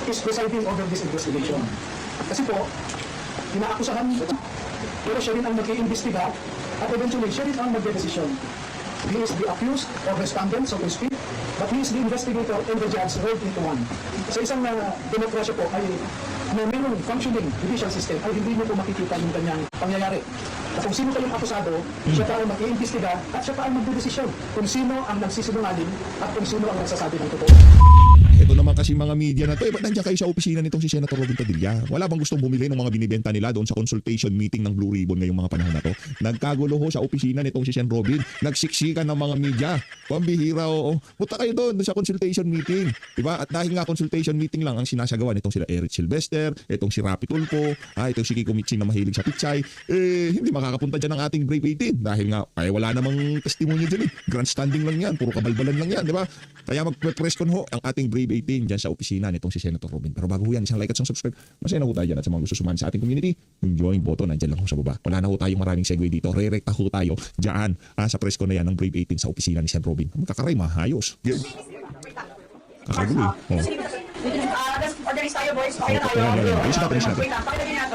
is presiding over this investigation. Kasi po, inaakusahan niya, pero siya rin ang mag-iimbestiga at eventually siya rin ang mag-desisyon. He is the accused or respondent, so to speak, but he is the investigator and the judge rolled into one. Sa isang demokrasya po ay na mayroong functioning judicial system ay hindi niyo po makikita yung kanyang pangyayari. At kung sino kayong akusado, siya pa ang mag-iimbestiga at siya pa ang magdedesisyon kung sino ang nagsisinungaling at kung sino ang nagsasabi ng totoo. Ito naman kasi mga media na to, ba't nandiyan kayo sa opisina nitong si Senator Robin Padilla? Wala bang gustong bumili ng mga binibenta nila doon sa consultation meeting ng Blue Ribbon ngayong mga panahon na to? Nagkagulo ho sa opisina nitong si Sen Robin, nagsiksikan ng mga media. Pambihira o. Punta kayo doon sa consultation meeting. Diba? At dahil nga consultation meeting lang ang sinasagawa nitong sila Eric Silvester, itong si Rapi Tulfo, itong si Kiko Mitching na mahilig sa pichay, hindi makakapunta dyan ng ating Brave 18 dahil nga wala namang testimonya dyan eh. Grandstanding lang yan, puro kabalbalan lang yan, diba? Kaya mag-press con ho ang ating Brave 18 dyan sa opisina nitong si Senator Robin. Pero bago yan, isang like at isang subscribe. Masaya na ho tayo dyan at sa mga gusto sumali sa ating community, yung join button, nandyan lang ho sa baba. Wala na ho tayong maraming segue dito. Re-recta ho tayo dyan sa press con na yan ng Brave 18 sa opisina ni Sen Robin. Magkakaray, mahayos. Kakagulo eh. Organize tayo, boys. Okay na tayo.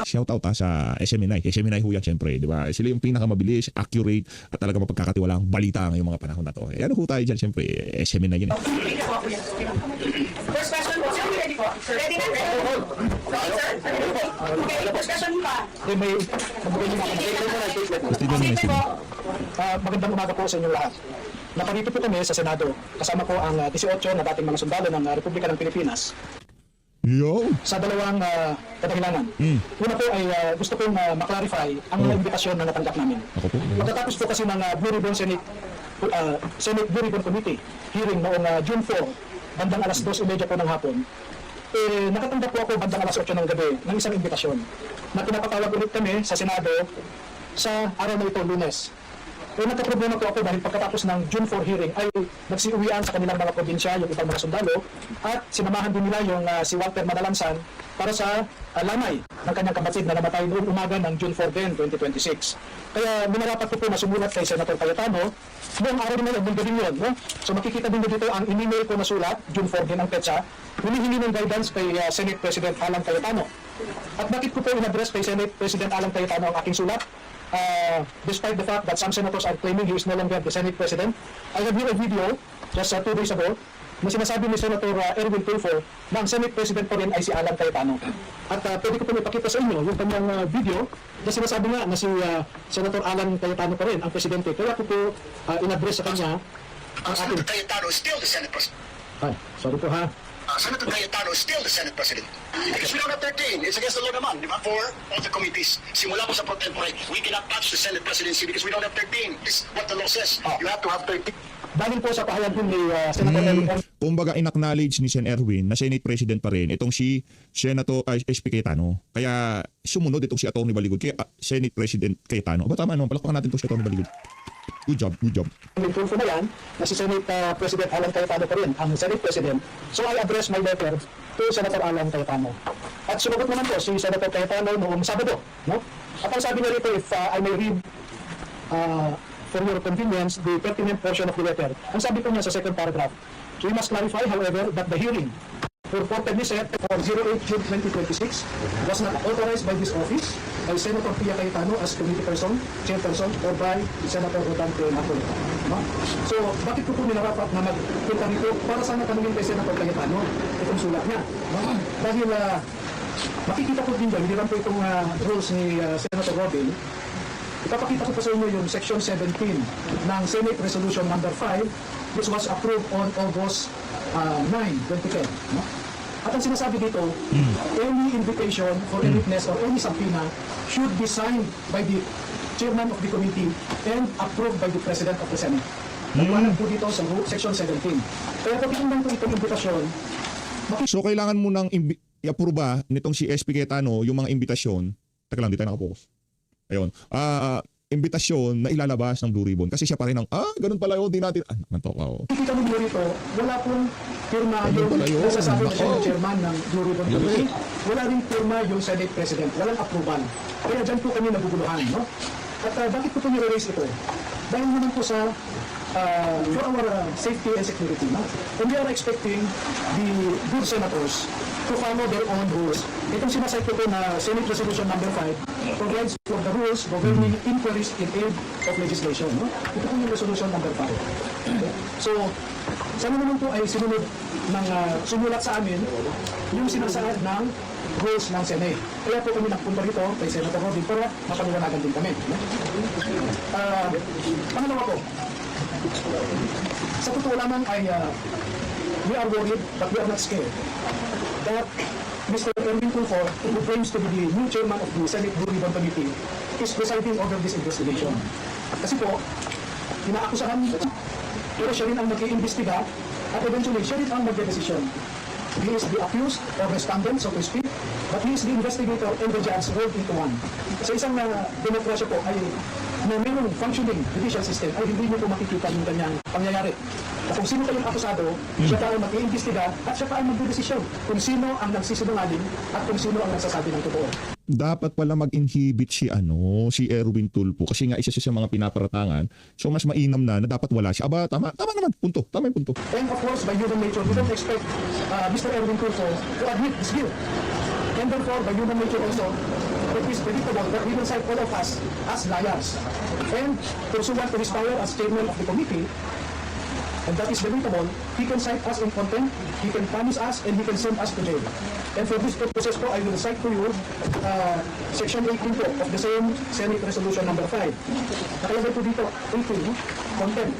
Shout out sa SMNI. SMNI ho yan syempre, di ba? Sila yung pinakamabilis, accurate, at talaga mapagkakatiwalaang balita ngayong mga panahon na to. Ano ho tayo dyan syempre, SMNI yun eh. First question po. Sir, ready po? Ready na? Okay, sir. Okay, first question pa. May Sige po. magandang umaga po sa inyong lahat. Naparito po kami sa Senado. Kasama po ang 18 na dating mga sundalo ng Republika ng Pilipinas Yo! sa dalawang kadahilanan. Una po ay gusto kong maklarify ang mga imbitasyon na natanggap namin. Ako po. Pagkatapos po kasi ng Blue Ribbon Senate Blue Ribbon Committee hearing noong June 4, bandang alas 2:30 po ng hapon, nakatanggap po ako bandang alas 8 ng gabi ng isang imbitasyon na pinapatawag ulit kami sa Senado sa araw na ito, Lunes. Nagkaproblema po ako dahil pagkatapos ng June 4 hearing ay nagsiuwian sa kanilang mga probinsya yung ibang mga sundalo at sinamahan din nila yung si Walter Madalansan para sa lamay ng kanyang kapatid na namatay noong umaga ng June 4 din, 2026. Kaya minarapat ko po na sumulat kay Senator Cayetano noong araw din na yun, gabi yun. No? So makikita din dito ang in-email ko na sulat, June 4 din ang petsa, hinihingi ng guidance kay Senate President Alan Cayetano. At bakit ko po in-address kay Senate President Alan Cayetano ang aking sulat? Despite the fact that some senators are claiming he is no longer the Senate President, I have here a video just 2 days ago na sinasabi ni Senator Erwin Tulfo na ang Senate President pa rin ay si Alan Cayetano. At pwede ko po ipakita sa inyo yung kanyang video na sinasabi nga na si Senator Alan Cayetano pa rin ang Presidente. Kaya ko po in-address sa kanya ang ating... Senator Cayetano is still the Senate President. Ay, sorry po ha. Senator Cayetano is still the Senate President. Because we don't have 13. It's against the law naman, di ba? For all the committees. Simula po sa pro tempore, we cannot touch the Senate presidency because we don't have 13. This is what the law says. You have to have 13. Dahil po sa pahayag din ni Senator Erwin Kumbaga in-acknowledge ni Sen Erwin na Senate President pa rin itong si Senator SP Cayetano. Kaya sumunod itong si Atty. Baligod kay Senate President Cayetano. Ba tama naman, palakpakan natin itong si Atty. Baligod. Good job, good job. Tulfo na yan, na si Senate President Alan Cayetano pa rin, ang Senate President. So I address my letter to Senator Alan Cayetano. At sumagot naman po si Senator Cayetano noong Sabado. No? At ang sabi niya rito, if I may read for your convenience, the pertinent portion of the letter. Ang sabi po niya sa second paragraph, we must clarify, however, that the hearing purportedly set for 08 June 2026 was not authorized by this office by Senator Pia Cayetano as committee person, chairperson, or by Senator Rodante Napolitan. No? So, bakit ko po nilarapat na magpunta rito para sana tanungin kay Senator Cayetano itong sulat niya? No? Dahil makikita ko din dyan, hindi lang po itong rules ni Senator Robin. Ipapakita ko po sa inyo yung Section 17 ng Senate Resolution number 5 which was approved on August 9, 2010. No? At ang sinasabi dito, any invitation for any witness or any subpoena should be signed by the chairman of the committee and approved by the president of the Senate. Naliwanag po dito sa Section 17. Kaya pag itinang po itong imbitasyon, So kailangan mo nang i-approve nitong si SP Cayetano yung mga imbitasyon. Teka lang, di tayo nakapokus. Ayun. Imbitasyon na ilalabas ng Blue Ribbon. Kasi siya pa rin ang, ganun pala yun, di natin, nantok ako. Kita mo dito, wala pong firma yung nasasabi na siya yung chairman ng Blue Ribbon Committee. Wala rin firma yung Senate President. Walang approval. Kaya dyan po kami naguguluhan. No? At bakit ko po nire-raise ito? Dahil naman po sa for our safety and security. No? And we are expecting the good senators to follow their own rules. Itong sinasite ko po na Senate Resolution number 5 provides for the rules governing inquiries in aid of legislation. No? Ito po yung Resolution number 5. Okay? So, sana naman po ay sinunod ng sumulat sa amin yung sinasaad ng rules ng Senate. Kaya po kami nagpunta rito kay Senator Robin para mapaliwanagan din kami. No? Pangalawa po, sa totoo lamang ay we are worried but we are not scared that Mr. Erwin Tulfo, who claims to be the new chairman of the Senate Blue Ribbon Committee, is presiding over this investigation. Kasi po, inaakusahan pero siya rin ang mag-iimbestiga at eventually siya rin ang magdedesisyon. He is the accused or respondent, so to speak, but he is the investigator and the judge rolled into one. Sa isang demokrasya po ay na mayroong functioning judicial system ay hindi niyo po makikita yung kanyang pangyayari. At kung sino kayong akusado, siya pa ang mag-iimbestiga at siya pa ang magdedesisyon kung sino ang nagsisinungaling at kung sino ang nagsasabi ng totoo. Dapat pala mag-inhibit si Erwin Tulfo kasi nga isa siya sa mga pinaparatangan. So mas mainam na dapat wala siya. Aba, tama naman, punto. Tama yung punto. And of course, by human nature, we don't expect Mr. Erwin Tulfo to admit his guilt. And therefore, by human nature also, it is predictable that we will cite all of us as liars. And pursuant to his power as chairman of the committee, and that is predictable, he can cite us in contempt, he can punish us, and he can send us to jail. And for this purposes po, I will cite to you Section 18 po of the same Senate Resolution number 5. Nakalagay po dito, 18, contempt.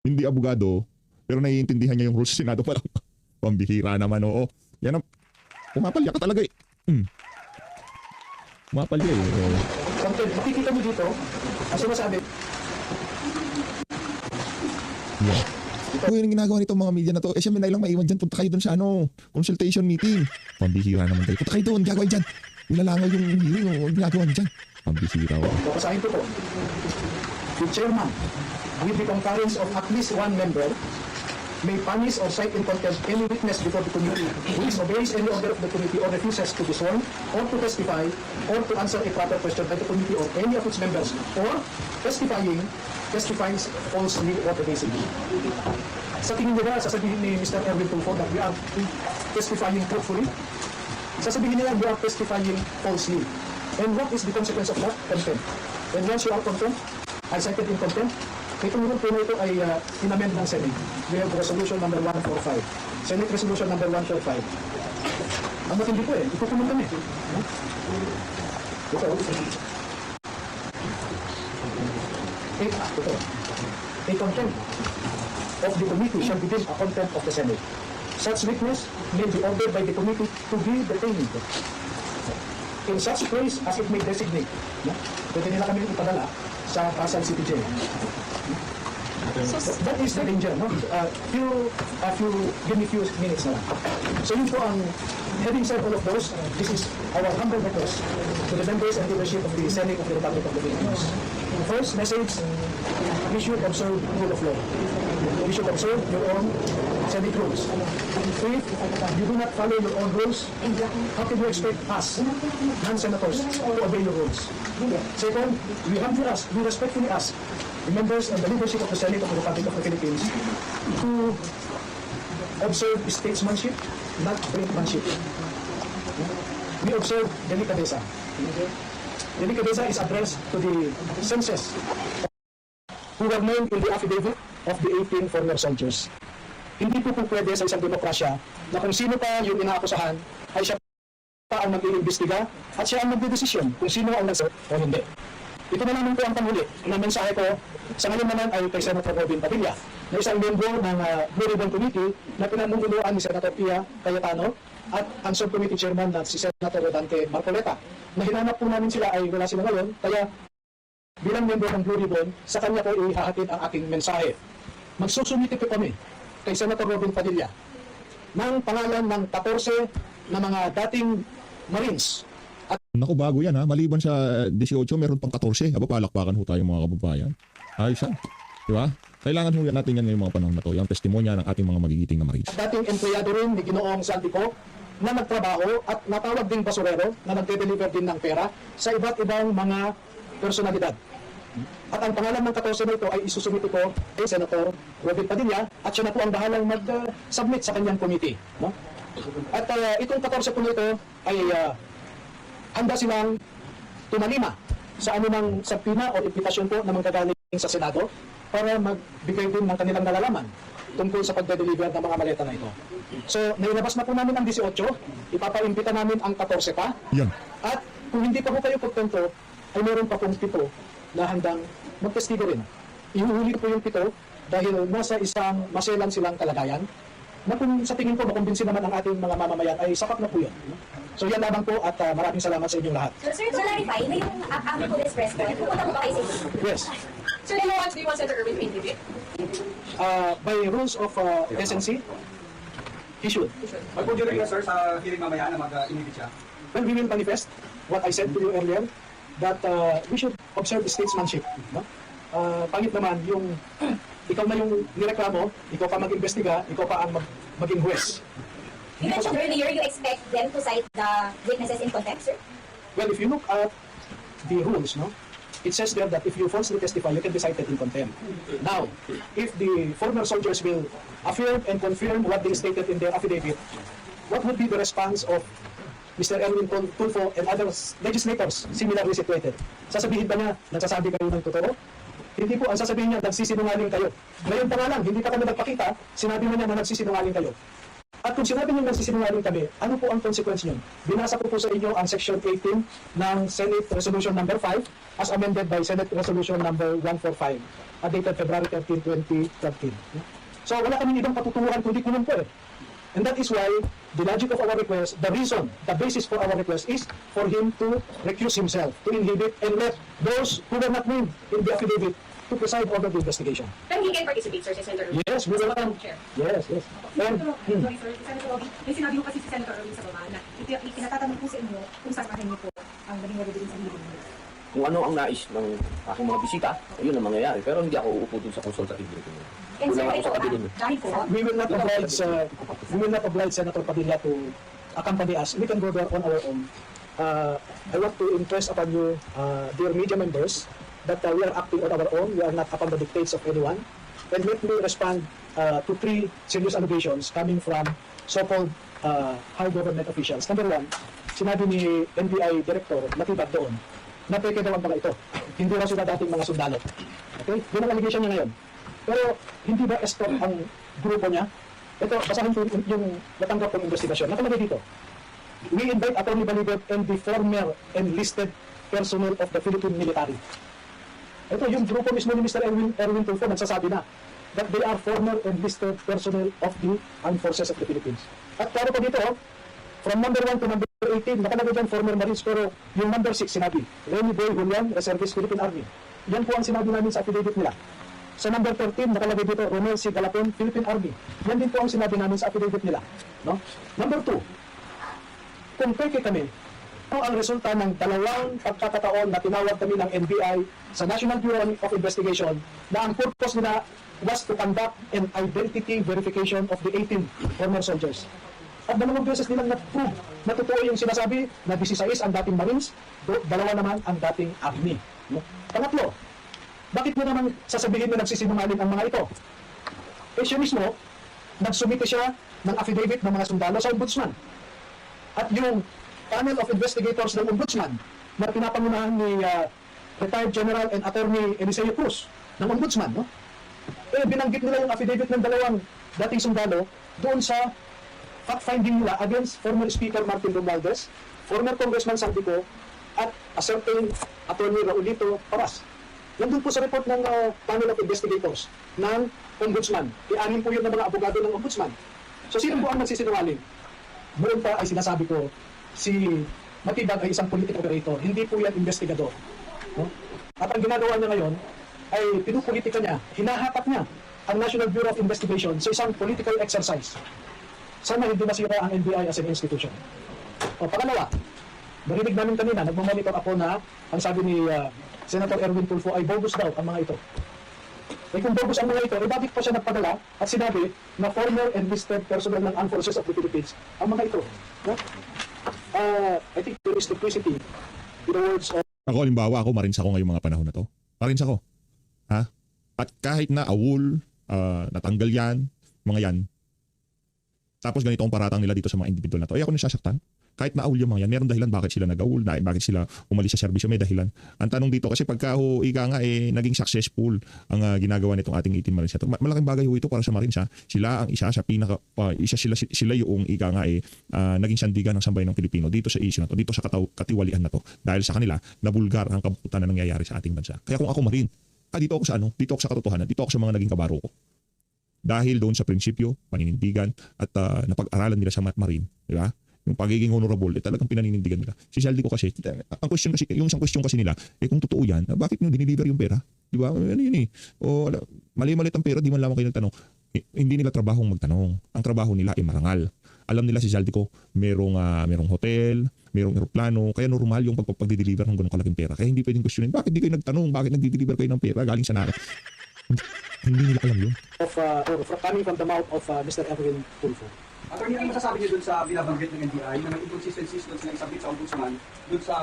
Hindi abogado, pero naiintindihan niya yung rules sa Senado pa lang. Pambihira naman, oo. Yan ang, pumapalya ka talaga eh. Pumapalya eh. Oo. Contempt. Makikita mo dito, ang sinasabi, Yeah. Ito yung ginagawa nitong mga media na to. Siya may nailang maiwan dyan. Punta kayo dun sa consultation meeting. Pambihira naman kayo. Punta kayo dun. Gagawin dyan. Nilalangaw yung hearing. Ginagawa dyan. Pambihira. babasahin ko po. The chairman, with the concurrence of at least one member, may punish or cite in contempt any witness before the committee who disobeys any order of the committee or refuses to be sworn or to testify or to answer a proper question by the committee or any of its members or testifies falsely or evasively. Sa tingin nila, sasabihin ni Mr. Erwin Tulfo that we are testifying truthfully. Sasabihin nila we are testifying falsely. And what is the consequence of that? Contempt. And once you are contempt, I cited in contempt, itong rule po na ito ay inamend ng Senate. We have Resolution number 145. Senate Resolution number 145. Ang matindi po eh, ikukulong kami. Ito. Ito. A contempt of the committee shall be deemed a contempt of the Senate. Such witness may be ordered by the committee to be detained in such place as it may designate. Pwede nila kami ipadala sa Pasay City Jail. That is the danger, no? Give me few minutes na lang. So yun po ang, having said all of those, this is our humble request to the members and leadership of the Senate of the Republic of the Philippines. First message, we should observe rule of law. We should observe your own Senate rules. If you do not follow your own rules, how can you expect us, non-senators, to obey your rules? Second, we humbly ask, we respectfully ask the members and the leadership of the Senate of the Republic of the Philippines to observe statesmanship, not brinkmanship. We observe delicadeza. Delicadeza is addressed to the census who were named in the affidavit of the 18 former soldiers. Hindi po pwede sa isang demokrasya na kung sino pa yung inaakusahan ay siya pa ang mag-iimbestiga at siya ang magdedesisyon kung sino ang nagsabi o hindi. Ito na naman po ang panghuli na mensahe ko sa ngayon naman ay kay Senator Robin Padilla na isang membro ng Blue Ribbon Committee na pinamumunuan ni Senator Pia Cayetano at ang subcommittee chairman na si Senator Rodante Marcoleta. Na hinanap po namin sila ay wala sila ngayon, kaya bilang membro ng Blue Ribbon, sa kanya ko ihahatid ang aking mensahe. Magsusumiti po kami kay Senator Robin Padilla ng pangalan ng 14 na mga dating Marines. Naku, bago yan ha. Maliban sa 18, meron pang 14. Aba, palakpakan ho tayo mga kababayan. Ayos yan. Di ba? Kailangan ho natin yan ngayong mga panahon na to. Yung testimonya ng ating mga magigiting na Marines. Dating empleyado rin ni Ginoong Santico na nagtrabaho at natawag ding basurero na nagde-deliver din ng pera sa iba't ibang mga personalidad. At ang pangalan ng 14 na ito ay isusumiti ko kay Senator Robin Padilla at siya na po ang bahalang mag-submit sa kanyang committee. No? At itong 14 po nito ay handa silang tumalima sa anumang sabina o impitasyon po na manggagaling sa Senado para magbigay din ng kanilang nalalaman tungkol sa pagde-deliver ng mga maleta na ito. So, nailabas na po namin ang 18, ipapaimbita namin ang 14 pa, Yan. at kung hindi pa po kayo kontento, ay meron pa pong 7 na handang magtestigo rin. Ihuhuli po yung 7 dahil nasa isang maselan silang kalagayan na kung sa tingin ko makumbinsin naman ang ating mga mamamayan ay sapat na po yun. So yan lamang po at maraming salamat sa inyong lahat. Sir, to clarify, na yung after po this press con, pupunta po ba kayo sa inyo? Yes. Sir, do you want Senator Erwin to inhibit? By rules of SNC, he should. Magpudyurin ka, sir, sa hearing mamaya na mag-inibit siya. When we will manifest what I said to you earlier, that we should observe statesmanship. No? Pangit naman yung ikaw na yung nireklamo, ikaw pa mag-imbestiga, ikaw pa ang maging huwes. You mentioned earlier you expect them to cite the witnesses in contempt, sir? Well, if you look at the rules, no, it says there that if you falsely testify, you can be cited in contempt. Now, if the former soldiers will affirm and confirm what they stated in their affidavit, what would be the response of Mr. Erwin Tulfo and other legislators similarly situated? Sasabihin ba niya, nagsasabi kayo ng totoo? Hindi po, ang sasabihin niya, nagsisinungaling kayo. Ngayon pa nga lang, hindi pa kami nagpakita, sinabi mo niya na nagsisinungaling kayo. At kung sinabi niyo nagsisinungaling kami, ano po ang consequence niyo? Binasa ko po sa inyo ang Section 18 ng Senate Resolution number 5 as amended by Senate Resolution number 145 dated February 13, 2013. So wala kaming ibang patutunguhan kundi kunun po eh. And that is why the logic of our request, the reason, the basis for our request is for him to recuse himself, to inhibit and let those who were not named in the affidavit to preside over the investigation. Pero he can participate, sir, si Senator Erwin. Yes, we will. Chair. Yes, yes. And, Sorry, sir. Senator Robby, may sinabi ko kasi si Senator Erwin sa baba na itinatatanong po sa inyo kung saan akin niyo po ang naging nagagawin sa hearing niyo. Kung ano ang nais ng aking mga bisita, ayun ang mangyayari. Pero hindi ako uupo dun sa consultative meeting. And sir, Kulang ako ito sa kabila. dahil po, we will not oblige Senator Padilla to accompany us. We can go there on our own. I want to impress upon you, dear media members, that we are acting on our own. We are not upon the dictates of anyone. And let me respond to 3 serious allegations coming from so-called high government officials. Number 1, sinabi ni NBI Director Matibag doon na peke daw ang mga ito. Hindi raw sila dating mga sundalo. Okay? Yun ang allegation niya ngayon. Pero hindi ba stop ang grupo niya? Ito, basahin ko yung natanggap kong investigasyon. Nakalagay dito. We invite Atty. Baligot and the former enlisted personnel of the Philippine military. Ito, yung grupo mismo ni Mr. Erwin Tulfo nagsasabi na that they are former enlisted personnel of the Armed Forces of the Philippines. At klaro pa dito, from number 1 to number 18, nakalagay dyan former Marines, pero yung number 6 sinabi, Remy Boy Julian, Reservist Philippine Army. Yan po ang sinabi namin sa affidavit nila. Sa number 13, nakalagay dito, Romel C. Galapon, Philippine Army. Yan din po ang sinabi namin sa affidavit nila. No? Number 2, kung peke kami, ano ang resulta ng 2 pagkakataon na tinawag kami ng NBI sa National Bureau of Investigation na ang purpose nila was to conduct an identity verification of the 18 former soldiers. At 2 beses nilang na-prove na totoo yung sinasabi na 16 ang dating Marines, 2 naman ang dating Army. No? Pangatlo, bakit mo naman sasabihin na nagsisinungaling ang mga ito? Eh siya mismo, nagsumite siya ng affidavit ng mga sundalo sa ombudsman. At yung panel of investigators ng ombudsman na pinapangunahan ni retired General and Attorney Eliseo Cruz ng ombudsman, no? Eh binanggit nila yung affidavit ng 2 dating sundalo doon sa fact-finding nila against former Speaker Martin Romualdez, former Congressman Santico, at a certain Attorney Raulito Paras. Nandun po sa report ng panel of investigators ng ombudsman. I-anin po yun ng mga abogado ng ombudsman. So sino po ang nagsisinungaling? Noon pa ay sinasabi ko, si Matibag ay isang political operator, hindi po yan investigador. No? At ang ginagawa niya ngayon ay pinupolitika niya, hinahatak niya ang National Bureau of Investigation sa isang political exercise. Sana hindi masira ang NBI as an institution. O pangalawa, narinig namin kanina, nagmamonitor ako na ang sabi ni Senator Erwin Tulfo ay bogus daw ang mga ito. Eh kung bogus ang mga ito, eh bakit pa siya nagpadala at sinabi na former enlisted personnel ng Armed Forces of the Philippines ang mga ito? No? I think there is duplicity in the words of Ako, halimbawa, ako marins ako ngayong mga panahon na to. Marins ako. Ha? At kahit na awol, natanggal yan, mga yan, Tapos ganito ang paratang nila dito sa mga individual na to. Ay ako nasasaktan. Kahit na-aul yung mga yan, meron dahilan bakit sila nag-aul, bakit sila umalis sa serbisyo, may dahilan. Ang tanong dito, kasi pagka ika nga naging successful ang ginagawa nitong ating 18 Marines. Malaking bagay ito para sa Marines. Sila ang isa sa pinaka, sila yung ika nga naging sandigan ng sambayan ng Pilipino dito sa issue na to, dito sa katiwalian na to. Dahil sa kanila, nabulgar ang kabukutan na nangyayari sa ating bansa. Kaya kung ako Marine, dito ako sa dito ako sa katotohanan, dito ako sa mga naging kabaro ko. Dahil doon sa prinsipyo, paninindigan, at napag-aralan nila sa Marine, di ba? Yung pagiging honorable, talagang pinaninindigan nila. Si Saldi ko kasi, ang question kasi, yung isang question kasi nila, kung totoo yan, bakit nyo dinideliver yung pera? Di ba? Ano yun O, mali-malit ang pera, di man lamang kayo nagtanong. Hindi nila trabahong magtanong. Ang trabaho nila ay marangal. Alam nila si Saldi ko, merong hotel, merong eroplano, kaya normal yung pagpag-deliver ng ganong kalaking pera. Kaya hindi pwedeng questionin, bakit di kayo nagtanong? Bakit nag-deliver kayo ng pera galing sa nara? Hindi nila alam yun. Coming from the mouth of Mr. Edwin Tulfo. Attorney, ano masasabi niyo dun sa binabanggit ng NBI na may inconsistencies dun sila isabit sa ombudsman dun sa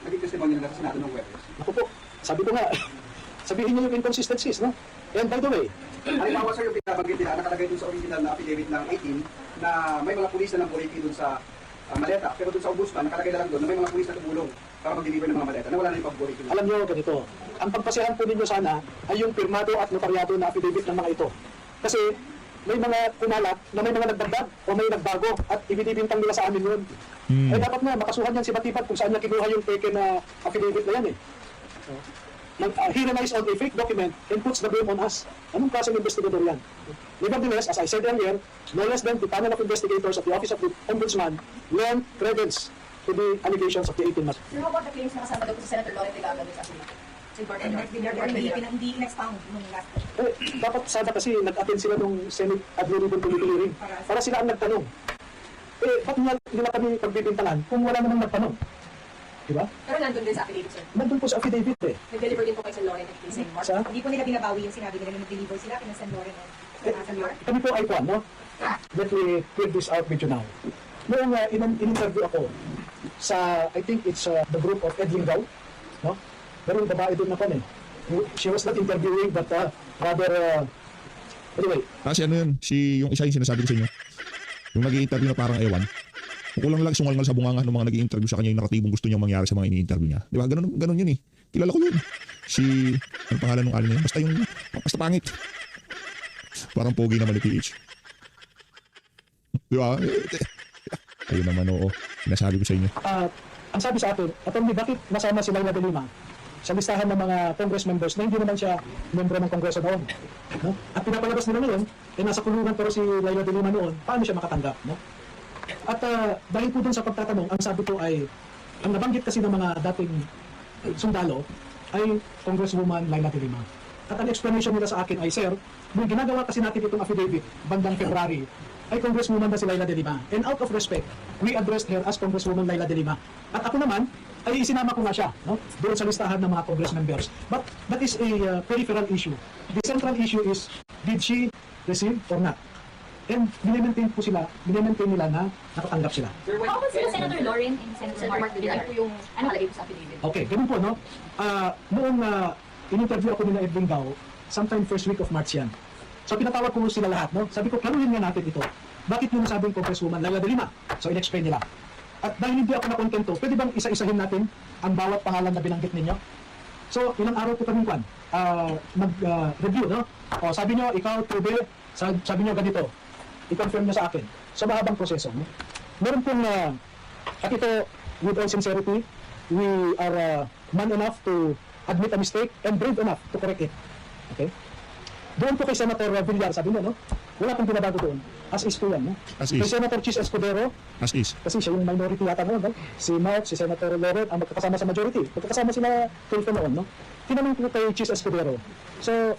naging testimony nila sa Senado ng Webes? Ako po, sabi ko nga, sabihin niyo yung inconsistencies, no? And by the way, Halimbawa sir, yung binabanggit nila, nakalagay dun sa original na affidavit ng 18 na may mga pulis na ng Boriki dun sa maleta. Pero dun sa ombudsman, nakalagay na lang dun na may mga pulis na tumulong para mag-deliver ng mga maleta na wala na yung pag-Boriki. alam niyo ganito, ang pagpasehan po ninyo sana ay yung pirmado at notaryado na affidavit ng mga ito. Kasi may mga kumalat na may mga nagdagdag o may nagbago at ibinibintang nila sa amin yun. Ay dapat na makasuhan yan si Batipad kung saan niya kinuha yung taken na affidavit na yan eh. He relies on a fake document and puts the blame on us. Anong klaseng investigador yan? Nevertheless, as I said earlier, no less than the panel of investigators of the Office of the Ombudsman lend credence to the allegations of the 18 months. Sir, how about the claims na kasama daw po si Senator Lorente Gagawin sa akin? Hindi in-expound nung last. Dapat sana kasi nag-attend sila nung Senate Admin Committee hearing para sila ang nagtanong. Ba't nila kami pagbibintangan kung wala namang nagtanong? Diba? Pero nandun din sa affidavit, sir. Nandun po sa affidavit eh. Nag-deliver din po kay Sen. Lorente kay Sen. Mark. Sa? Hindi po nila binabawi yung sinabi nila na nag-deliver sila kina Sen. Loren at Sen. Mark. Kami po ay kwan, no? Let me clear this out with you now. Noong in-interview ako sa, I think it's the group of Edwin Gao, no? Pero yung babae doon na kwan eh. She was not interviewing but rather, anyway. Kasi ano yun, yung isa yung sinasabi ko sa inyo. Yung nag-i-interview na parang ewan. Kulang lang sungal sa bungangan ng mga nag-i-interview sa kanya yung nakatibong gusto niyang mangyari sa mga ini-interview niya. Di ba? Ganun yun eh. Kilala ko yun. Ang pangalan ng alin niya. Basta pangit. Parang pogi naman ni PH. Di ba? Ayun naman oo. Sinasabi ko sa inyo. Ang sabi sa atin, Atty. Bakit nasama si Laila de Lima sa listahan ng mga Congress members na hindi naman siya membro ng Kongreso noon? No? At pinapalabas nila ngayon, nasa kulungan pero si Laila de Lima noon, paano siya makatanggap? No? At dahil po dun sa pagtatanong, ang sabi ko ay, ang nabanggit kasi ng mga dating sundalo ay Congresswoman Laila de Lima. At ang explanation nila sa akin ay, Sir, nung ginagawa kasi natin itong affidavit bandang February, ay Congresswoman na si Laila de Lima. And out of respect, we addressed her as Congresswoman Laila de Lima. At ako naman, ay isinama ko nga siya, no? Doon sa listahan ng mga Congress members. But that is a peripheral issue. The central issue is, did she receive or not? And binemaintain nila na nakatanggap sila. How about sila Senator Loren and Senator Mark Villar? Ano po yung nakalagay po sa affidavit? Okay, ganun po, no? Noong in-interview ako nila Edwin Gao, sometime first week of March yan. So pinatawag ko sila lahat, no? Sabi ko, klaruhin nga natin ito. Bakit nyo nasabing Congresswoman Laila de Lima? So in-explain nila. At dahil hindi ako nakontento, pwede bang isa-isahin natin ang bawat pangalan na binanggit ninyo? So ilang araw po kami nag-review, no? O, sabi nyo, ikaw, Tube, sabi nyo ganito. I-confirm nyo sa akin. So mahabang proseso, no? Meron pong, at ito, with all sincerity, we are man enough to admit a mistake and brave enough to correct it. Okay? Doon po kay Senator Villar, sabi mo, no? Wala pong binabago doon. As is po yan, no? As is. Kay Senator Chis Escudero, As is. kasi siya yung minority yata noon, no? Si Mark, si Senator Loren, ang magkakasama sa majority. Magkakasama sila Tulfo noon, no? Tinanong ko kay Chis Escudero. So,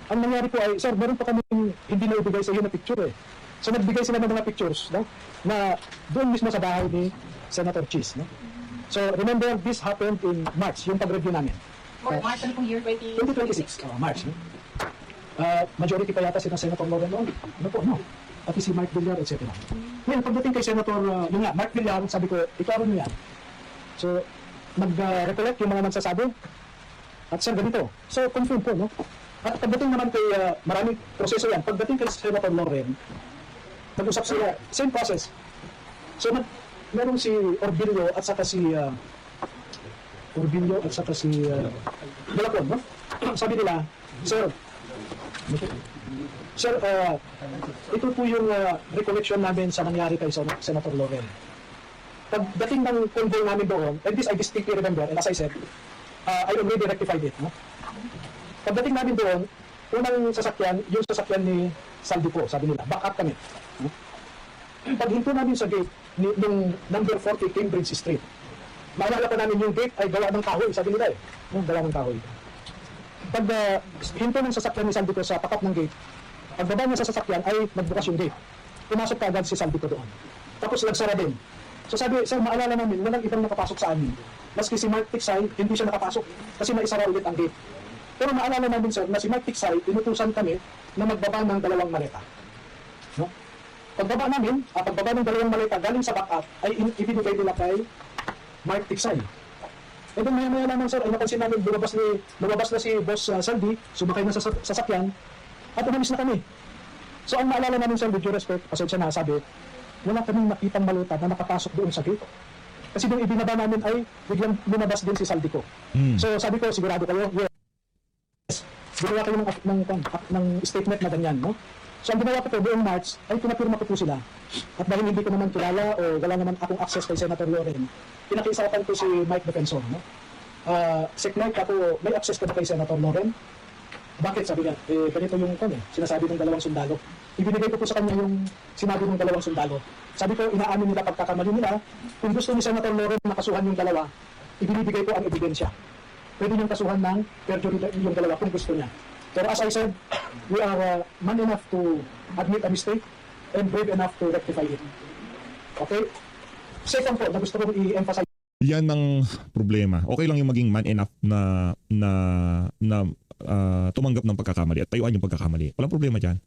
ang nangyari po ay, sir, meron pa kami hindi na ibigay sa iyo na picture eh. So, nagbigay sila ng mga pictures, no? Na doon mismo sa bahay ni Senator Chis, no? So, remember, this happened in March, yung pag-review namin. March, ano pong year? 2026, March, no? Majority pa yata si Senator Loren noon. Ano po, no? Pati si Mark Villar, etc. Ngayon, pagdating kay Senator, yun nga, Mark Villar, sabi ko, ikaw rin yan. So, nag-recollect yung mga nagsasabi. At sir, ganito. So, confirm po, no? At pagdating naman kay, maraming proseso yan. Pagdating kay Senator Loren, Nag-usap sila, same process. So, merong si Orbilio at saka si Balacon, no? Sabi nila, Sir, ito po yung recollection namin sa nangyari kay Senator Loren. Pagdating ng convoy namin doon, and this I distinctly remember, and as I said, I already rectified it, no? Pagdating namin doon, unang sasakyan, yung sasakyan ni Saldico, sabi nila, back up kami. No? Paghinto namin sa gate, nung number 40 Cambridge Street, maalala pa namin yung gate ay gawa ng kahoy, sabi nila yung gawa ng kahoy. Pag hinto ng sasakyan ni Saldico sa tapat ng gate, pagbaba niya sa sasakyan ay nagbukas yung gate. Pumasok ka agad si Saldico doon. Tapos nagsara din. So sabi, sir, maalala namin, walang ibang nakapasok sa amin. Maski si Mark Tiksay, hindi siya nakapasok kasi naisara ulit ang gate. Pero maalala namin, sir, na si Mark Tiksay, inutusan kami na magbaba ng 2 maleta. No? Pagbaba namin, pagbaba ng 2 maleta galing sa backup, ay ibinigay nila kay Mark Tiksay. E then maya-maya naman, sir, ay napansin namin, lumabas na si Boss Sandy, sumakay na sa sasakyan, at umalis na kami. So ang maalala namin, sir, with due respect, pasensya na, sabi, wala kaming nakitang maleta na nakapasok doon sa gate. Kasi nung ibinaba namin ay biglang lumabas din si Saldico. So sabi ko, sigurado kayo, yes. Ginawa kayo ng statement na ganyan, no? So ang ginawa ko po buong March ay pinapirma ko po sila. At dahil hindi ko naman kilala o wala naman akong access kay Senator Loren, pinakiusapan ko si Mike Defensor, no? Sec Mike, ako, may access ka ba kay Senator Loren? Bakit? Sabi niya, ganito yung sinasabi ng 2 sundalo. Ibinigay ko po sa kanya yung sinabi ng 2 sundalo. Sabi ko, inaamin nila pagkakamali nila. Kung gusto ni Senator Loren na kasuhan yung 2, ibinibigay ko ang ebidensya. Pwede niyang kasuhan ng perjury yung 2 kung gusto niya. Pero as I said, we are man enough to admit a mistake and brave enough to rectify it. Okay? Second po, na gusto kong i-emphasize. Yan ang problema. Okay lang yung maging man enough na tumanggap ng pagkakamali at tayuan yung pagkakamali. Walang problema dyan.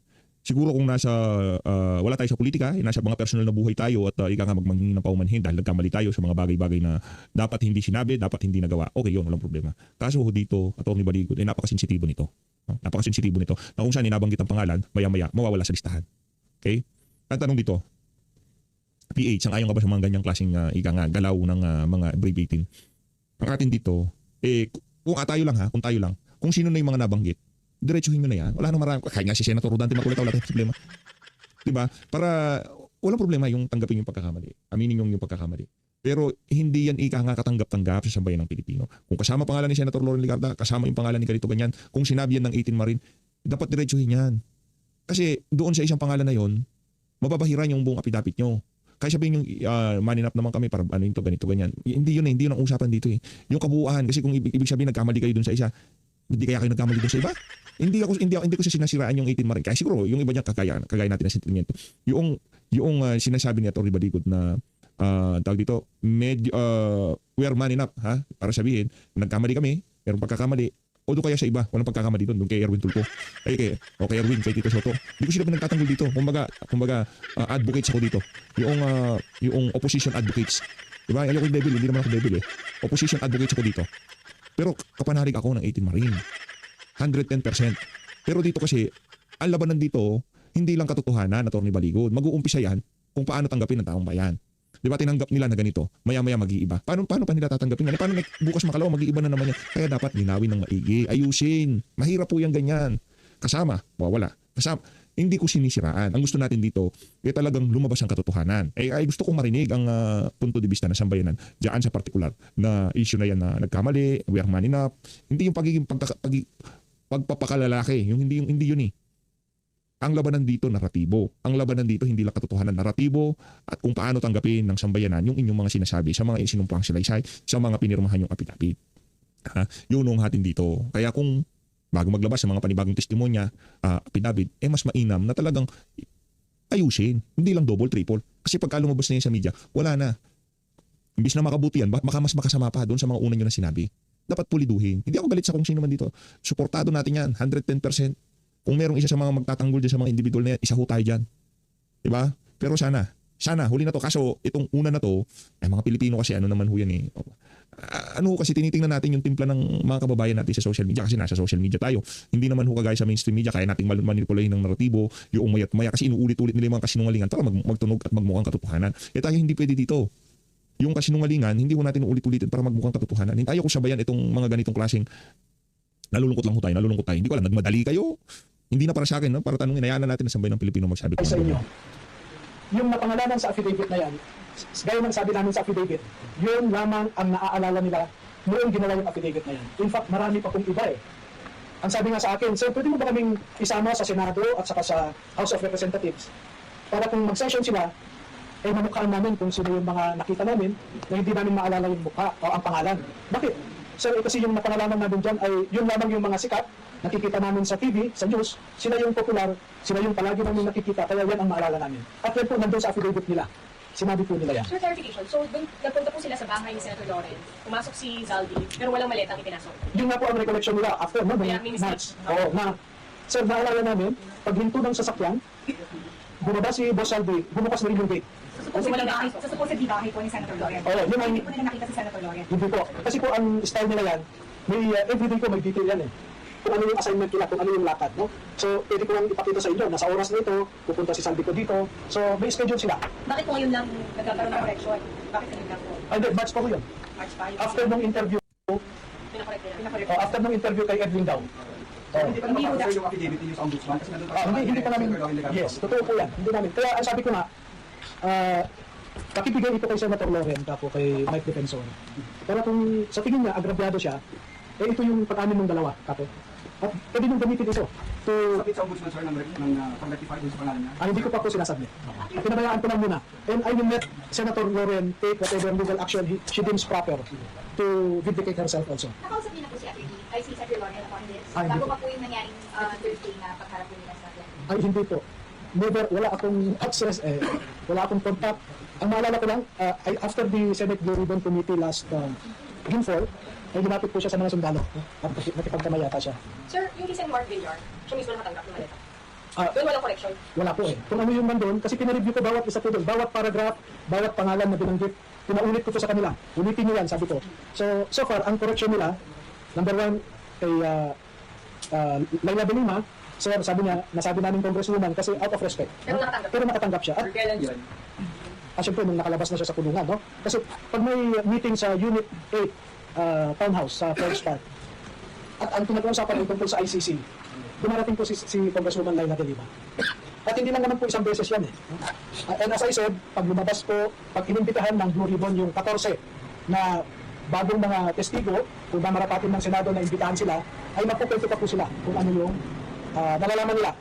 Siguro kung wala tayo sa politika, nasa mga personal na buhay tayo at ika nga magmanghingi ng paumanhin dahil nagkamali tayo sa mga bagay-bagay na dapat hindi sinabi, dapat hindi nagawa. Okay yun, walang problema. Kaso dito, Atty. Baligod, napakasensitibo nito. Napakasensitibo nito na kung saan inabanggit ang pangalan, maya-maya, mawawala sa listahan. Okay? Ang tanong dito, PH, ang ayaw nga ba sa mga ganyang klaseng galaw ng mga Brave 18? Ang atin dito, kung tayo lang, kung sino na yung mga nabanggit, diretsuhin nyo na yan. Wala nang marami. Kaya nga si Senator Rodante Maculata, wala tayong problema. Diba? Para walang problema yung tanggapin yung pagkakamali. Aminin yung pagkakamali. Pero hindi yan nga katanggap-tanggap sa sambayan ng Pilipino. Kung kasama pangalan ni Senator Loren Legarda, kasama yung pangalan ni ganito ganyan, kung sinabi yan ng 18 Marine, dapat diretsuhin yan. Kasi doon sa isang pangalan na yon, mababahiran yung buong apidapit nyo. Kaya sabihin yung maninap naman kami para ganito ganyan. Hindi yun ang usapan dito eh. Yung kabuuan, kasi kung ibig sabihin nagkamali kayo doon sa isa, hindi kaya kayo nagkamali doon sa iba? Hindi ko sinasiraan yung 18 Marine. Kaya siguro yung iba niya kagaya natin ng sentimiento. Yung sinasabi ni Atty. Baligod na tawag dito, we are man enough, ha? Para sabihin, nagkamali kami, merong pagkakamali, o doon kaya sa iba, walang pagkakamali doon kay Erwin Tulfo. Kay Erwin, kay Tito Soto. Hindi ko sila pinagtatanggol dito. Kumbaga advocates ako dito. Yung opposition advocates. Diba? Ayaw ko devil, hindi naman ako devil eh. Opposition advocates ako dito. Pero kapanalig ako ng 18 Marine. 110%. Pero dito kasi, ang labanan dito, hindi lang katotohanan, Atty. Baligod. Mag-uumpisa yan kung paano tanggapin ng taong bayan. Di ba tinanggap nila na ganito, maya-maya mag-iiba. Paano pa nila tatanggapin yan? Paano bukas makalawa mag-iiba na naman yan? Kaya dapat linawin ng maigi, ayusin. Mahirap po yan ganyan. Kasama, wala. Kasama, hindi ko sinisiraan. Ang gusto natin dito, talagang lumabas ang katotohanan. Ay gusto kong marinig ang punto de vista ng sambayanan diyan sa partikular na issue na yan na nagkamali, we are man enough. Hindi yung pagiging pagpapakalalaki, hindi yun eh. Ang labanan dito, naratibo. Ang labanan dito, hindi lang katotohanan, naratibo at kung paano tanggapin ng sambayanan yung inyong mga sinasabi sa mga isinumpang salaysay, sa mga pinirmahan yung apit-apit. Yun ang hatin dito. Kaya kung bago maglabas sa mga panibagong testimonya, apit-apit, mas mainam na talagang ayusin. Hindi lang double, triple. Kasi pagka lumabas na yan sa media, wala na. Imbis na makabuti yan, baka mas makasama pa doon sa mga una nyo na sinabi. Dapat puliduhin. Hindi ako galit sa kung sino man dito. Suportado natin yan, 110%. Kung merong isa sa mga magtatanggol dyan sa mga individual na yan, isa ho tayo dyan. Diba? Pero sana, Sana, huli na to. Kaso, itong una na to, ay mga Pilipino kasi ano naman ho yan eh. Ano ho kasi tinitingnan natin yung timpla ng mga kababayan natin sa social media kasi nasa social media tayo. Hindi naman ho kagaya sa mainstream media kaya nating manipulahin ng naratibo, yung umayat maya kasi inuulit-ulit nila yung mga kasinungalingan para magtunog at magmukhang katotohanan. Eh tayo hindi pwede dito. Yung kasinungalingan, hindi ho natin ulit-ulitin para magmukhang katotohanan. Ayaw ko sabayan itong mga ganitong klaseng nalulungkot lang ho tayo, nalulungkot tayo. Hindi ko alam, nagmadali kayo. Hindi na para sa akin, no? Para tanungin, hayaan na natin na sabay ng Pilipino magsabi ko. Ay sa inyo, yung napangalanan sa affidavit na yan, gaya ng sabi namin sa affidavit, yun lamang ang naaalala nila noong ginawa yung affidavit na yan. In fact, marami pa kung iba eh. Ang sabi nga sa akin, sir, pwede mo ba kaming isama sa Senado at saka sa House of Representatives para kung mag-session sila, ay mamukhaan namin kung sino yung mga nakita namin na hindi namin maalala yung mukha o ang pangalan. Bakit? Sir, kasi yung napangalanan namin dyan ay yun lamang yung mga sikat, nakikita namin sa TV, sa news, sila yung popular, sila yung palagi namin nakikita, kaya yan ang maalala namin. At yan po nandun sa affidavit nila. Sinabi po nila yan. Sir, clarification. So, doon nagpunta po sila sa bahay ni Senator Loren. Pumasok si Zaldi, pero walang maletang ipinasok. Yun nga po ang recollection nila after, no? Kaya, Nung ministry. March. Oo, na, sir, naalala namin, pag hinto ng sasakyan, bumaba si Boss Saldi, bumukas na rin yung gate. Sa supposed bahay po ni Senator Loren. Oo, yun ang, Hindi po nila nakita si Senator Loren. hindi po. Kasi po ang style nila yan, may everyday po may detail yan eh. Kung ano yung assignment nila, kung ano yung lakad, no? So, pwede ko lang ipakita sa inyo, nasa oras na ito, pupunta si Saldi ko dito. So, may schedule sila. Bakit po ngayon lang nagkakaroon ng correction? Bakit ngayon lang po? Ay, hindi, March pa po yun. March pa yun. After nung interview, Pinakorek nila. after nung interview kay Edwin daw. Hindi pa naman sir yung affidavit ninyo sa ombudsman kasi nandun pa Hindi pa namin, yes, totoo po yan. Hindi namin. Kaya ang sabi ko nga, pakibigay ito kay Senator Loren, kapo kay Mike Defensor. Pero kung sa tingin niya, agrabyado siya, eh ito yung pag-amin ng dalawa, kapo. At pwede nung gamitin ito to, Kapit sa ombudsman sir ng pag-rectify dun sa pangalan niya. hindi ko pa po sinasubmit. Pinabayaan ko lang muna. And I will let Senator Loren take whatever legal action she deems proper to vindicate herself also. Nakausap niyo na po si ay si Senator Loren upon this. Ay, hindi Bago po. pa po yung nangyaring Thursday na pagharap po nila sa plan. Ay, hindi po. Never, wala akong access, wala akong contact. Ang maalala ko lang, after the Senate Blue Ribbon Committee last June 4, ay ginapit po siya sa mga sundalo. At nakipagkamayata siya. Sir, yung recent Mark Villar, siya mismo nakatanggap ng maleta. Ah, Doon walang correction. wala po eh. Kung ano yung nandun, kasi pinareview ko bawat isa po doon, bawat paragraph, bawat pangalan na binanggit, pinaulit ko po sa kanila. Ulitin niyo yan, sabi ko. So far, ang correction nila, number 1, kay Laila de Lima, sir, sabi niya, nasabi namin congresswoman kasi out of respect. Pero nakatanggap. Pero nakatanggap siya. At Kailan yun? syempre, nung nakalabas na siya sa kulungan, no? Kasi pag may meeting sa Unit 8 Townhouse sa Forest Park, at ang pinag-uusapan ay tungkol sa ICC, dumarating po si Congresswoman Laila de Lima. At hindi lang naman po isang beses yan eh. And as I said, pag lumabas po, pag inimbitahan ng Blue Ribbon yung 14 na bagong mga testigo, kung mamarapatin ng Senado na imbitahan sila, ay mapukwento pa po sila kung ano yung nalalaman nila.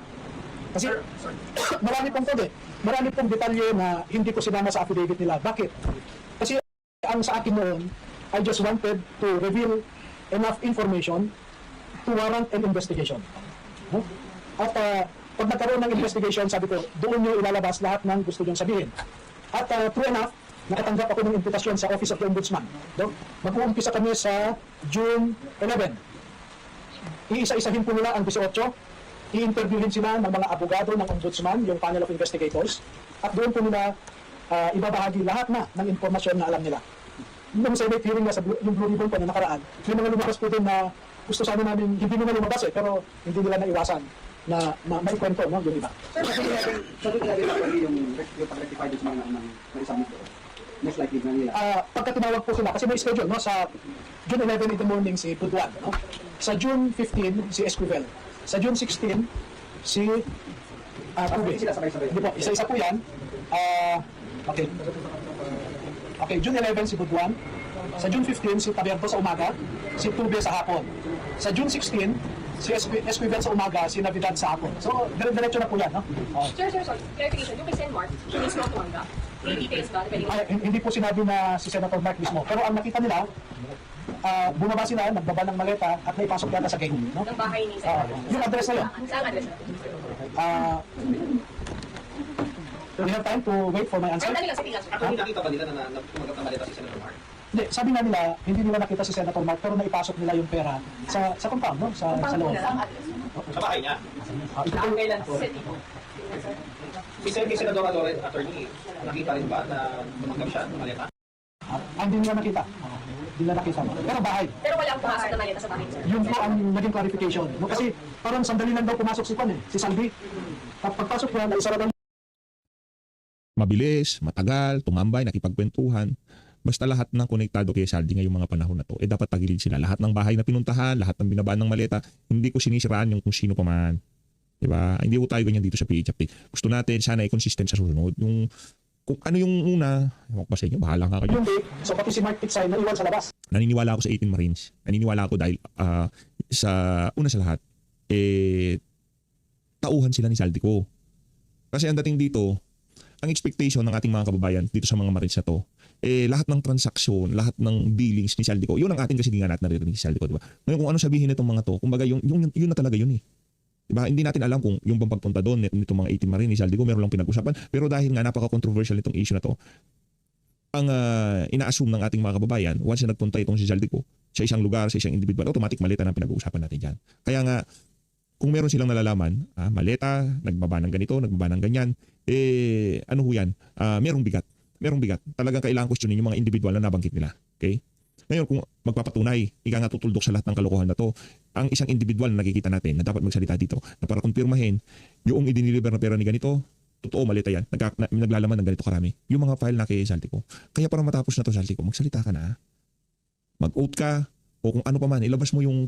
Kasi marami pong code eh. Marami pong detalye na hindi ko sinama sa affidavit nila. Bakit? Kasi ang sa akin noon, I just wanted to reveal enough information to warrant an investigation. No? At pag nagkaroon ng investigation, sabi ko, doon nyo ilalabas lahat ng gusto nyo sabihin. At true enough, nakatanggap ako ng imputasyon sa Office of the Ombudsman. No? Mag-uumpisa kami sa June 11. Iisa-isahin po nila ang 18. I-interviewin sila ng mga abogado ng Ombudsman, yung panel of investigators. At doon po nila ibabahagi lahat na ng impormasyon na alam nila. Nung Senate hearing na sa yung Blue Ribbon po na nakaraan, may mga lumabas po din na gusto sana namin, hindi nila lumabas eh, pero hindi nila naiwasan na maikwento, no, yung iba. Sir, sabi nila yung pag-rectify dun sa mga na-submit ko. Most likely na nila. Pagka tinawag po sila, kasi may schedule, no, sa June 11 in the morning si Buduan, no? Sa June 15 si Esquivel, sa June 16 si Tube. Sila sabay-sabay. Hindi po, isa-isa po yan. Okay. Okay, June 11 si Buduan, sa June 15 si Taberto sa umaga, si Tube sa hapon. Sa June 16 si Esquivel sa umaga, si Navidad sa hapon. So, dire-diretso na po yan, no? Sir, sorry. Clarification. Yung kay Sen Mark, siya mismo ang tumanggap. May details ba? Hindi po sinabi na si Senator Mark mismo. Pero ang nakita nila, bumaba sila, nagbaba ng maleta at naipasok yata sa gate. No? Ng bahay ni Senator. Yung address na yun. Saan ang address? We have time to wait for my answer. Sandali lang, sige lang. Nakita ba nila na tumagat na maleta si Senator Mark? Hindi, sabi nga nila, hindi nila nakita si Senator Mark pero naipasok nila yung pera sa compound, no? Sa loob. Ang address. Sa bahay niya? Ito po, Kailan po? City po. Kay Senador Loren, attorney, nakita rin ba na tumanggap siya ng maleta? Hindi nila nakita. Hindi nila nakita. Pero bahay. Pero wala ang pumasok na maleta sa bahay, sir. Yun po ang naging clarification. No, kasi parang sandali lang daw pumasok si Pan si Salvi. At pagpasok niya, naisara Mabilis, matagal, tumambay, nakipagkwentuhan. Basta lahat ng konektado kay Saldi ngayong mga panahon na to, dapat tagilid sila. Lahat ng bahay na pinuntahan, lahat ng binabaan ng maleta, hindi ko sinisiraan yung kung sino pa man. Diba? Hindi ko tayo ganyan dito sa PH Update. Gusto natin, sana ay consistent sa susunod. Yung, kung ano yung una, ewan ko ba sa inyo, bahala nga kayo. yung day. So pati si Mark Pitsay naiwan sa labas. Naniniwala ako sa 18 Marines. Naniniwala ako dahil una sa lahat, tauhan sila ni Saldi ko. Kasi ang dating dito, ang expectation ng ating mga kababayan dito sa mga Marines na to, lahat ng transaksyon, lahat ng dealings ni Saldi ko, yun ang ating kasi di nga natin naririnig si Saldi ko, di ba? Ngayon kung ano sabihin nitong mga to, kumbaga yun na talaga yun eh. Diba? Hindi natin alam kung yung bang pagpunta doon nitong mga 18 Marines ni Saldi ko, meron lang pinag-usapan. Pero dahil nga napaka-controversial nitong issue na to, ang ina-assume ng ating mga kababayan, once na nagpunta itong si Saldi ko sa isang lugar, sa isang individual, automatic maleta na pinag-uusapan natin dyan. Kaya nga, kung meron silang nalalaman, maleta, nagbaba ng ganito, nagbaba ng ganyan, ano ho yan? Merong bigat. Merong bigat. Talagang kailangan questionin yung mga individual na nabanggit nila. Okay? Ngayon, kung magpapatunay, ika nga tutuldok sa lahat ng kalokohan na to, ang isang individual na nakikita natin na dapat magsalita dito, na para kumpirmahin, yung idiniliver na pera ni ganito, totoo, maleta yan, naglalaman ng ganito karami. Yung mga file na kay Saldi ko. Kaya para matapos na to, Saldi ko, magsalita ka na. Mag-oath ka, o kung ano pa man, ilabas mo yung,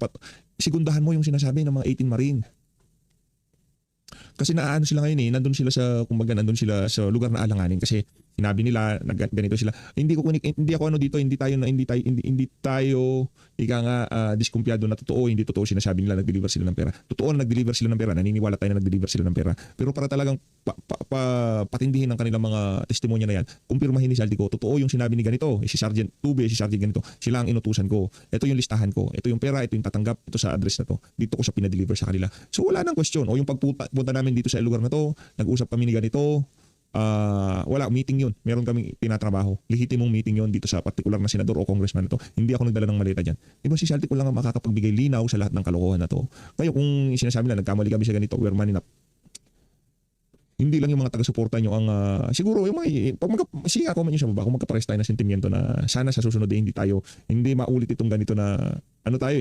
sigundahan mo yung sinasabi ng mga 18 Marine. Kasi naaano sila ngayon nandun sila sa lugar na alanganin kasi sinabi nila ganito sila. Hindi ako ano dito, hindi tayo ika nga diskumpiyado na totoo, hindi totoo sinasabi nila nag-deliver sila ng pera. Totoo na nag-deliver sila ng pera, naniniwala tayo na nag-deliver sila ng pera. Pero para talagang patindihin ng kanilang mga testimonya na yan, kumpirmahin ni Saldi ko, totoo yung sinabi ni ganito, si Sergeant Tube, si Sergeant ganito, sila ang inutusan ko. Ito yung listahan ko, ito yung pera, ito yung tatanggap, ito sa address na to. Dito ko siya pinadeliver sa kanila. So wala nang question. O yung pagpunta namin dito sa lugar na to, nag-usap kami ni ganito, wala, meeting yun. Meron kaming tinatrabaho. Lehitimong meeting yun dito sa particular na senador o congressman na to. Hindi ako nagdala ng maleta dyan. Diba si Saldi ko lang ang makakapagbigay linaw sa lahat ng kalokohan na to. Kaya kung sinasabi nila, nagkamali kami sa ganito, we're man enough. Hindi lang yung mga taga-suporta nyo ang siguro yung mga siya comment nyo sa baba kung magkapares tayo ng sentimiento na sana sa susunod hindi maulit itong ganito na ano tayo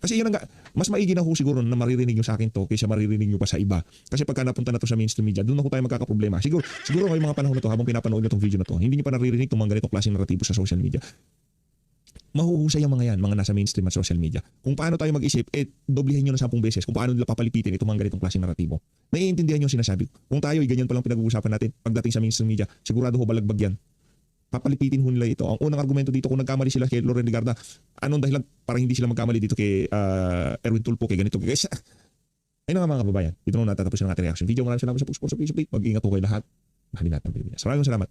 Kasi yun mas maigi na ho siguro na maririnig nyo sa akin to kaysa maririnig nyo pa sa iba. Kasi pagka napunta na to sa mainstream media, doon na ho tayo magkakaproblema. Siguro ngayong mga panahon na to, habang pinapanood nyo tong video na to, hindi nyo pa naririnig itong mga ganitong klaseng naratibo sa social media. Mahuhusay ang mga yan, mga nasa mainstream at social media. Kung paano tayo mag-isip, doblihin nyo na 10 beses kung paano nila papalipitin itong mga ganitong klaseng naratibo. Naiintindihan nyo yung sinasabi ko. Kung tayo ganyan pa lang pinag-uusapan natin pagdating sa mainstream media, sigurado ho balagbag yan. Papalipitin ho nila ito. Ang unang argumento dito, kung nagkamali sila kay Loren Legarda, anong dahilan para hindi sila magkamali dito kay Erwin Tulfo, kay ganito. Ayun nga mga kababayan, dito na natatapos ang ating reaction video. Maraming salamat sa pag-sponsor. Mag-ingat po kayo lahat. Mahalin natin ang Pilipinas. Maraming salamat.